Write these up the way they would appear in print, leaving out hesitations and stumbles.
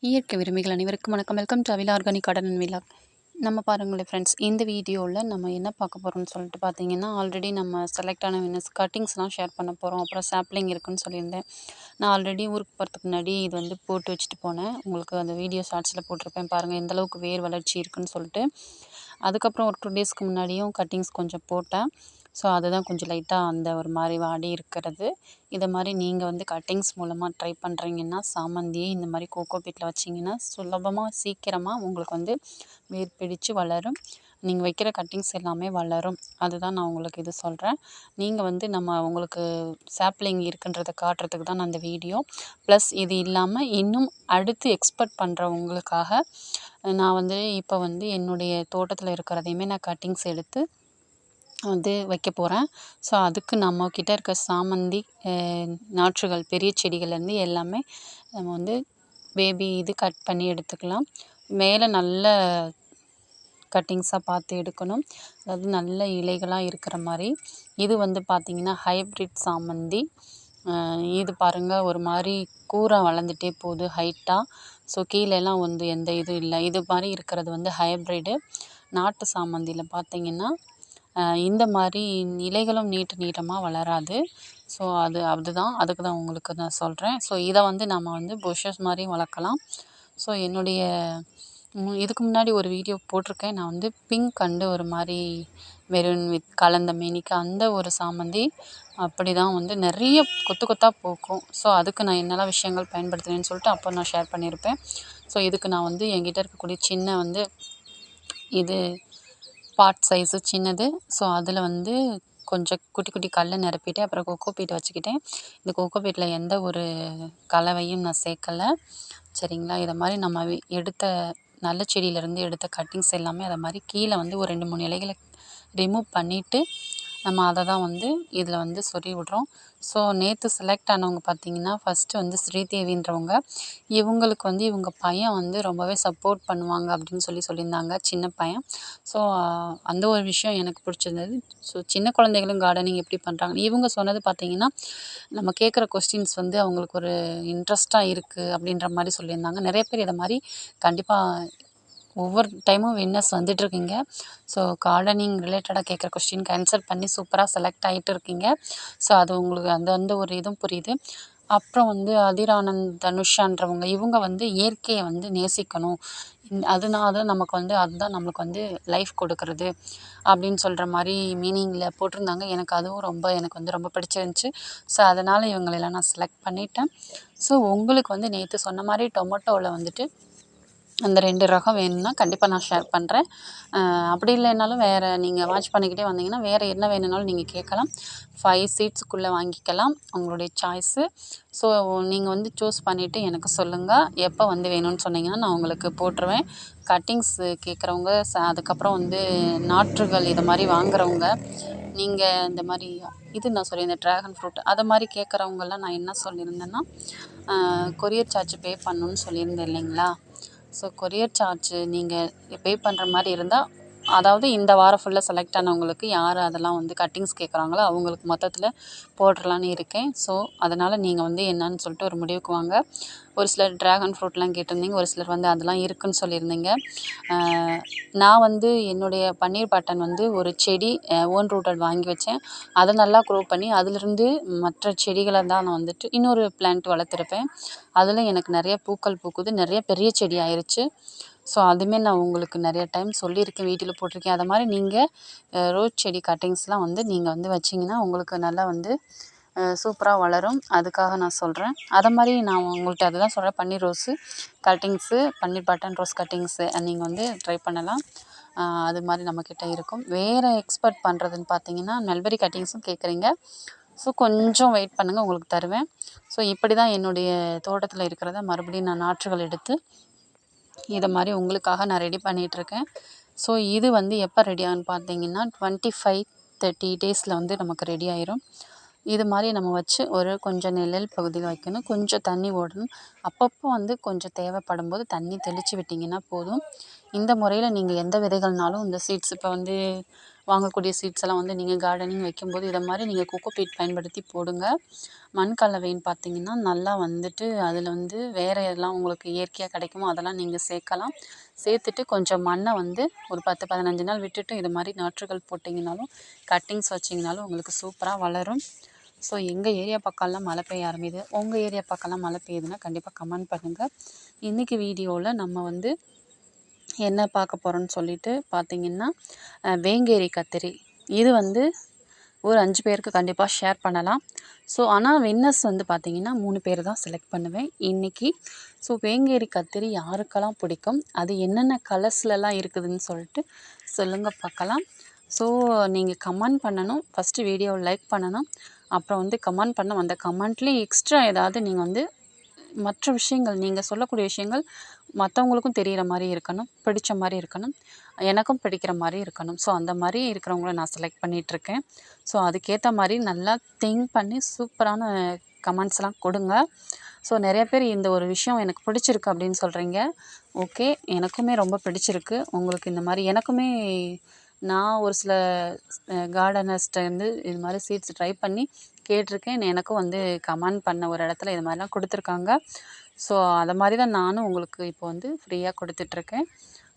இயற்கை விரும்பிகள் அனைவருக்கும் வணக்கம். Welcome to Avila organic garden and vlog. நம்ம பாருங்களேன் ஃப்ரெண்ட்ஸ், இந்த வீடியோவில் நம்ம என்ன பார்க்க போகிறோம்னு சொல்லிட்டு பார்த்தீங்கன்னா, ஆல்ரெடி நம்ம செலக்ட் ஆன வின்னர்ஸ் கட்டிங்ஸ்லாம் ஷேர் பண்ண போகிறோம். அப்புறம் சாப்ளிங் இருக்குன்னு சொல்லியிருந்தேன். நான் ஆல்ரெடி ஊருக்கு போகிறதுக்கு முன்னாடி இது வந்து போட்டு வச்சுட்டு போனேன். உங்களுக்கு அந்த வீடியோ ஷார்ட்ஸில் போட்டிருப்பேன் பாருங்கள், எந்தளவுக்கு வேர் வளர்ச்சி இருக்குன்னு சொல்லிட்டு. அதுக்கப்புறம் ஒரு 2 டேஸ்க்கு முன்னாடியும் கட்டிங்ஸ் கொஞ்சம் போட்டேன். ஸோ அதுதான் கொஞ்சம் லைட்டாக அந்த ஒரு மாதிரி வாடி இருக்கிறது. இதை மாதிரி நீங்கள் வந்து கட்டிங்ஸ் மூலமாக ட்ரை பண்ணுறீங்கன்னா, சாமந்தியை இந்த மாதிரி கோகோ பீட்டில் வச்சிங்கன்னா சுலபமாக சீக்கிரமாக உங்களுக்கு வந்து வேர் பிடிச்சு வளரும். நீங்கள் வைக்கிற கட்டிங்ஸ் எல்லாமே வளரும். அதுதான் நான் உங்களுக்கு இது சொல்கிறேன். நீங்கள் வந்து நம்ம உங்களுக்கு சாப்ளிங் இருக்குன்றதை காட்டுறதுக்கு தான் நான் அந்த வீடியோ. ப்ளஸ் இது இல்லாமல் இன்னும் அடுத்து எக்ஸ்பெக்ட் பண்ணுறவங்களுக்காக நான் வந்து இப்போ வந்து என்னுடைய தோட்டத்தில் இருக்கிறதையுமே நான் கட்டிங்ஸ் எடுத்து வந்து வைக்க போகிறேன். ஸோ அதுக்கு நம்மக்கிட்ட இருக்க சாமந்தி நாற்றுகள், பெரிய செடிகள்லேருந்து எல்லாமே நம்ம வந்து பேபி இது கட் பண்ணி எடுத்துக்கலாம். மேலே நல்ல கட்டிங்ஸாக பார்த்து எடுக்கணும். அதாவது நல்ல இலைகளாக இருக்கிற மாதிரி. இது வந்து பார்த்திங்கன்னா ஹைப்ரிட் சாமந்தி. இது பாருங்கள், ஒரு மாதிரி கூரா வளர்ந்துட்டே போகுது ஹைட்டாக. ஸோ கீழேலாம் வந்து எந்த இதுவும் இல்லை. இது மாதிரி இருக்கிறது வந்து ஹைப்ரிடு. நாட்டு சாமந்தியில் பார்த்திங்கன்னா இந்த மாதிரி இலைகளும் நீட்டமாக வளராது. ஸோ அதுக்கு தான் உங்களுக்கு நான் சொல்கிறேன். ஸோ இதை வந்து நம்ம வந்து புஷ்ஷஸ் மாதிரியும் வளர்க்கலாம். ஸோ என்னுடைய இதுக்கு முன்னாடி ஒரு வீடியோ போட்டிருக்கேன். நான் வந்து பிங்க் அண்டு ஒரு மாதிரி மெரூன் வித் கலந்த மேனிக்கு அந்த ஒரு சாமந்தி அப்படி தான் வந்து நிறைய கொத்து கொத்தாக பூக்கும். ஸோ அதுக்கு நான் என்னெல்லாம் விஷயங்கள் பயன்படுத்துகிறேன்னு சொல்லிட்டு அப்போ நான் ஷேர் பண்ணியிருப்பேன். ஸோ இதுக்கு நான் வந்து என்கிட்ட இருக்கக்கூடிய சின்ன வந்து இது பாட் சைஸு சின்னது. ஸோ அதில் வந்து கொஞ்சம் குட்டி குட்டி கல்லை நிரப்பிட்டு அப்புறம் கொக்கோ பீட் வச்சுக்கிட்டேன். இந்த கொக்கோ பீட்டில் எந்த ஒரு கலவையும் நான் சேர்க்கலை. சரிங்களா? இதை மாதிரி நம்ம எடுத்த நல்ல செடியிலேருந்து எடுத்த கட்டிங்ஸ் எல்லாமே அதை மாதிரி கீழே வந்து ஒரு 2, 3 இலைகளை ரிமூவ் பண்ணிவிட்டு நம்ம அதை தான் வந்து இதில் வந்து சொருவி விட்றோம். ஸோ நேற்று செலக்ட் ஆனவங்க பார்த்திங்கன்னா, ஃபஸ்ட்டு வந்து ஸ்ரீதேவின்றவங்க. இவங்களுக்கு வந்து இவங்க பையன் வந்து ரொம்பவே சப்போர்ட் பண்ணுவாங்க அப்படின்னு சொல்லியிருந்தாங்க, சின்ன பையன். ஸோ அந்த ஒரு விஷயம் எனக்கு பிடிச்சிருந்தது. ஸோ சின்ன குழந்தைகளும் கார்டனிங் எப்படி பண்ணுறாங்க, இவங்க சொன்னது பார்த்திங்கன்னா, நம்ம கேட்குற கொஸ்டின்ஸ் வந்து அவங்களுக்கு ஒரு இன்ட்ரெஸ்ட்டாக இருக்குது அப்படின்ற மாதிரி சொல்லியிருந்தாங்க. நிறைய பேர் இதை மாதிரி கண்டிப்பாக ஒவ்வொரு டைமும் வின்னர்ஸ் வந்துட்டுருக்கீங்க. ஸோ கார்டனிங் ரிலேட்டடாக கேட்குற கொஸ்டினுக்கு ஆன்சர் பண்ணி சூப்பராக செலக்ட் ஆகிட்டு இருக்கீங்க. ஸோ அது உங்களுக்கு அந்த ஒரு இதுவும் புரியுது. அப்புறம் வந்து அதிரானந்த் தனுஷான்றவங்க, இவங்க வந்து இயற்கையை வந்து நேசிக்கணும். அதனால நமக்கு வந்து அதுதான் நம்மளுக்கு வந்து லைஃப் கொடுக்குறது அப்படின்னு சொல்கிற மாதிரி மீனிங்கில் போட்டிருந்தாங்க. எனக்கு வந்து ரொம்ப பிடிச்சிருந்துச்சி. ஸோ அதனால் இவங்களெல்லாம் நான் செலக்ட் பண்ணிட்டேன். ஸோ உங்களுக்கு வந்து நேற்று சொன்ன மாதிரி டொமேட்டோவில் வந்துட்டு அந்த 2 ரகம் வேணும்னா கண்டிப்பாக நான் ஷேர் பண்ணுறேன். அப்படி இல்லைனாலும் வேறு நீங்கள் வாட்ச் பண்ணிக்கிட்டே வந்தீங்கன்னா வேறு என்ன வேணும்னாலும் நீங்கள் கேட்கலாம். 5 சீட்ஸுக்குள்ளே வாங்கிக்கலாம், உங்களுடைய சாய்ஸு. ஸோ நீங்கள் வந்து சூஸ் பண்ணிவிட்டு எனக்கு சொல்லுங்கள். எப்போ வந்து வேணும்னு சொன்னீங்கன்னா நான் உங்களுக்கு போட்டுருவேன். கட்டிங்ஸு கேட்குறவங்க அதுக்கப்புறம் வந்து நாற்றுகள் இதை மாதிரி வாங்குறவங்க, நீங்கள் இந்த மாதிரி இது நான் சொல்லியிருந்தேன் ட்ராகன் ஃப்ரூட் அதை மாதிரி கேட்குறவங்கெல்லாம் நான் என்ன சொல்லியிருந்தேன்னா, கொரியர் சார்ஜ் பே பண்ணணுன்னு சொல்லியிருந்தேன் இல்லைங்களா? ஸோ கொரியர் சார்ஜ் நீங்கள் பே பண்ணுற மாதிரி இருந்தால், அதாவது இந்த வாரம் ஃபுல்லாக செலக்ட் ஆனவங்களுக்கு யார் அதெல்லாம் வந்து கட்டிங்ஸ் கேட்குறாங்களோ அவங்களுக்கு மொத்தத்தில் போட்டுடலான்னு இருக்கேன். ஸோ அதனால் நீங்கள் வந்து என்னன்னு சொல்லிட்டு ஒரு முடிவுக்கு வாங்க. ஒரு சிலர் ட்ராகன் ஃப்ரூட்லாம் கேட்டிருந்தீங்க, ஒரு சிலர் வந்து அதெல்லாம் இருக்குதுன்னு சொல்லியிருந்தீங்க. நான் வந்து என்னுடைய பன்னீர் பட்டன் வந்து ஒரு செடி ஓன் ரூட்டட் வாங்கி வச்சேன். அதை நல்லா க்ரோ பண்ணி அதிலிருந்து மற்ற செடிகளை தான் நான் வந்துட்டு இன்னொரு பிளான்ட் வளர்த்துருப்பேன். அதில் எனக்கு நிறைய பூக்கள் பூக்குது, நிறைய பெரிய செடி ஆயிடுச்சு. ஸோ அதுவுமே நான் உங்களுக்கு நிறைய டைம் சொல்லியிருக்கேன், வீடியோவில் போட்டிருக்கேன். அது மாதிரி நீங்கள் ரோஸ் செடி கட்டிங்ஸ்லாம் வந்து நீங்கள் வந்து வச்சிங்கன்னா உங்களுக்கு நல்லா வந்து சூப்பராக வளரும். அதுக்காக நான் சொல்கிறேன். அதை மாதிரி நான் உங்கள்கிட்ட அதுதான் சொல்கிறேன், பன்னீர் ரோஸு கட்டிங்ஸு, பன்னீர் பட்டன் ரோஸ் கட்டிங்ஸு நீங்கள் வந்து ட்ரை பண்ணலாம். அது மாதிரி நம்மக்கிட்ட இருக்கும். வேறு எக்ஸ்பெக்ட் பண்ணுறதுன்னு பார்த்தீங்கன்னா, மல்பெரி கட்டிங்ஸும் கேட்குறீங்க. ஸோ கொஞ்சம் வெயிட் பண்ணுங்கள், உங்களுக்கு தருவேன். ஸோ இப்படி தான் என்னுடைய தோட்டத்தில் இருக்கிறத மறுபடியும் நான் நாற்றுகள் எடுத்து இதை மாதிரி உங்களுக்காக நான் ரெடி பண்ணிகிட்ருக்கேன். ஸோ இது வந்து எப்போ ரெடி ஆகுன்னு பார்த்தீங்கன்னா 25-30 டேஸில் வந்து நமக்கு ரெடி ஆயிரும். இது மாதிரி நம்ம வச்சு ஒரு கொஞ்சம் நிழல் பகுதியில் வைக்கணும், கொஞ்சம் தண்ணி ஓடணும். அப்பப்போ வந்து கொஞ்சம் தேவைப்படும்போது தண்ணி தெளித்து விட்டிங்கன்னா போதும். இந்த முறையில் நீங்கள் எந்த விதைகள்னாலும் இந்த சீட்ஸ் இப்போ வந்து வாங்கக்கூடிய சீட்ஸ் எல்லாம் வந்து நீங்கள் கார்டனிங் வைக்கும்போது இதை மாதிரி நீங்கள் கோகோபீட் பயன்படுத்தி போடுங்க. மண் கலவைன்னு பார்த்தீங்கன்னா நல்லா வந்துட்டு அதில் வந்து வேறு எல்லாம் உங்களுக்கு இயற்கையாக கிடைக்குமோ அதெல்லாம் நீங்கள் சேர்க்கலாம். சேர்த்துட்டு கொஞ்சம் மண்ணை வந்து ஒரு 10-15 நாள் விட்டுட்டு இது மாதிரி நாற்றுகள் போட்டிங்கனாலும் கட்டிங்ஸ் வச்சிங்கனாலும் உங்களுக்கு சூப்பராக வளரும். ஸோ எங்கள் ஏரியா பக்கம்லாம் மழை பெய்ய ஆரம்பிக்குது. உங்கள் ஏரியா பக்கம்லாம் மழை பெய்யுதுன்னா கண்டிப்பாக கமெண்ட் பண்ணுங்கள். இன்றைக்கி வீடியோவில் நம்ம வந்து என்ன பார்க்க போகிறோன்னு சொல்லிட்டு பார்த்தீங்கன்னா வேங்கேரி கத்திரி. இது வந்து ஒரு 5 பேருக்கு கண்டிப்பாக ஷேர் பண்ணலாம். ஸோ ஆனால் வின்னர்ஸ் வந்து பார்த்திங்கன்னா 3 பேர் தான் செலக்ட் பண்ணுவேன் இன்றைக்கி. ஸோ வேங்கேரி கத்திரி யாருக்கெல்லாம் பிடிக்கும், அது என்னென்ன கலர்ஸ்லலாம் இருக்குதுன்னு சொல்லிட்டு சொல்லுங்கள் பார்க்கலாம். ஸோ நீங்கள் கமெண்ட் பண்ணணும். ஃபஸ்ட்டு வீடியோவை லைக் பண்ணணும். அப்புறம் வந்து கமெண்ட் பண்ணணும். அந்த கமெண்ட்லேயே எக்ஸ்ட்ரா ஏதாவது நீங்கள் வந்து மற்ற விஷயங்கள் நீங்கள் சொல்லக்கூடிய விஷயங்கள் மற்றவங்களுக்கும் தெரிகிற மாதிரி இருக்கணும், பிடிச்ச மாதிரி இருக்கணும், எனக்கும் பிடிக்கிற மாதிரி இருக்கணும். ஸோ அந்த மாதிரி இருக்கிறவங்கள நான் செலக்ட் பண்ணிகிட்ருக்கேன். ஸோ அதுக்கேற்ற மாதிரி நல்லா திங்க் பண்ணி சூப்பரான கமெண்ட்ஸ்லாம் கொடுங்க. ஸோ நிறைய பேர் இந்த ஒரு விஷயம் எனக்கு பிடிச்சிருக்கு அப்படின்னு சொல்கிறீங்க. ஓகே, எனக்குமே ரொம்ப பிடிச்சிருக்கு. உங்களுக்கு இந்த மாதிரி எனக்குமே நான் ஒரு சில கார்டனர்ஸ்கிட்ட வந்து இது மாதிரி சீட்ஸ் ட்ரை பண்ணி கேட்டிருக்கேன். எனக்கும் வந்து கமெண்ட் பண்ண ஒரு இடத்துல இது மாதிரிலாம் கொடுத்துருக்காங்க. ஸோ அதை மாதிரி தான் நானும் உங்களுக்கு இப்போ வந்து ஃப்ரீயாக கொடுத்துட்ருக்கேன்.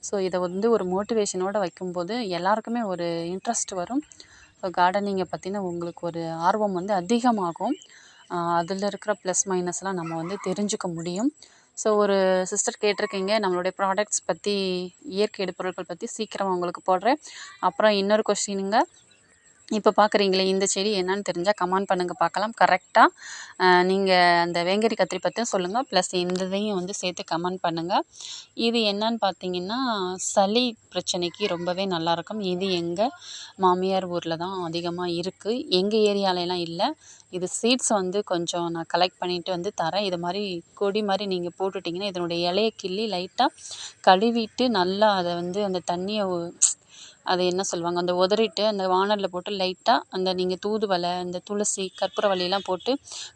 ஸோ இதை வந்து ஒரு மோட்டிவேஷனோடு வைக்கும்போது எல்லாருக்குமே ஒரு இன்ட்ரெஸ்ட் வரும். ஸோ கார்டனிங்கை பற்றின உங்களுக்கு ஒரு ஆர்வம் வந்து அதிகமாகும். அதில் இருக்கிற ப்ளஸ் மைனஸ்லாம் நம்ம வந்து தெரிஞ்சுக்க முடியும். ஸோ ஒரு சிஸ்டர் கேட்டிருக்கீங்க நம்மளுடைய ப்ராடக்ட்ஸ் பற்றி, இயற்கை இடுபொருட்கள் பற்றி சீக்கிரம் உங்களுக்கு போடுறேன். அப்புறம் இன்னொரு கொஸ்டினுங்க, இப்போ பார்க்குறீங்களே இந்த செடி என்னன்னு தெரிஞ்சால் கமெண்ட் பண்ணுங்கள் பார்க்கலாம். கரெக்டாக நீங்கள் அந்த வேங்கரி கத்திரி பற்றியும் சொல்லுங்கள், ப்ளஸ் இந்த இதையும் வந்து சேர்த்து கமெண்ட் பண்ணுங்கள். இது என்னன்னு பார்த்தீங்கன்னா சளி பிரச்சனைக்கு ரொம்பவே நல்லாயிருக்கும். இது எங்கள் மாமியார் ஊரில் தான் அதிகமாக இருக்குது, எங்கள் ஏரியாலலாம் இல்லை. இது சீட்ஸ் வந்து கொஞ்சம் நான் கலெக்ட் பண்ணிவிட்டு வந்து தரேன். இது மாதிரி கொடி மாதிரி நீங்கள் போட்டுட்டிங்கன்னா இதனுடைய இலையை கிள்ளி லைட்டாக கழுவிட்டு நல்லா அதை வந்து அந்த தண்ணியை அது என்ன சொல்லுவாங்க, அந்த உதறிட்டு அந்த வாணலில் போட்டு லைட்டாக அந்த நீங்கள் தூதுவளை, இந்த துளசி, கற்பூரவள்ளிலாம் போட்டு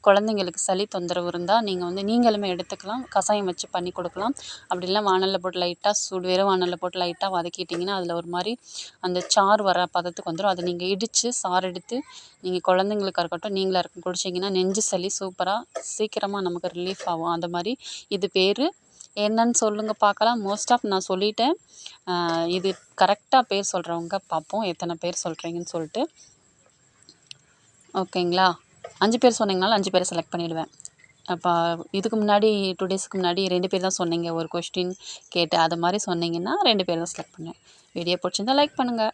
குழந்தைங்களுக்கு சளி தொந்தரவு இருந்தால் நீங்கள் வந்து நீங்களுமே எடுத்துக்கலாம். கஷாயம் வச்சு பண்ணி கொடுக்கலாம். அப்படி இல்லைனா வாணலில் போட்டு லைட்டாக வெறும் வாணலில் போட்டு லைட்டாக வதக்கிட்டிங்கன்னா அதில் ஒரு மாதிரி அந்த சாறு வர பதத்துக்கு வந்துடும். அதை நீங்கள் இடித்து சாறு எடுத்து நீங்கள் குழந்தைங்களுக்கா இருக்கட்டும் நீங்களாக இருக்கட்டும் குடிச்சிங்கன்னா நெஞ்சு சளி சூப்பராக சீக்கிரமாக நமக்கு ரிலீஃப் ஆகும். அந்த மாதிரி இது பேர் என்னன்னு சொல்லுங்கள் பார்க்கலாம். மோஸ்ட் ஆஃப் நான் சொல்லிட்டேன். இது கரெக்டாக பேர் சொல்கிறவங்க பார்ப்போம் எத்தனை பேர் சொல்கிறீங்கன்னு சொல்லிட்டு. ஓகேங்களா, 5 பேர் சொன்னீங்கனாலும் 5 பேரை செலக்ட் பண்ணிவிடுவேன். அப்போ இதுக்கு முன்னாடி 2 டேஸ்க்கு முன்னாடி 2 பேர் தான் சொன்னீங்க ஒரு கொஸ்டின் கேட்டு, அது மாதிரி சொன்னீங்கன்னா 2 பேர் தான் செலக்ட் பண்ணுவேன். வீடியோ பிடிச்சிருந்தா லைக் பண்ணுங்கள்.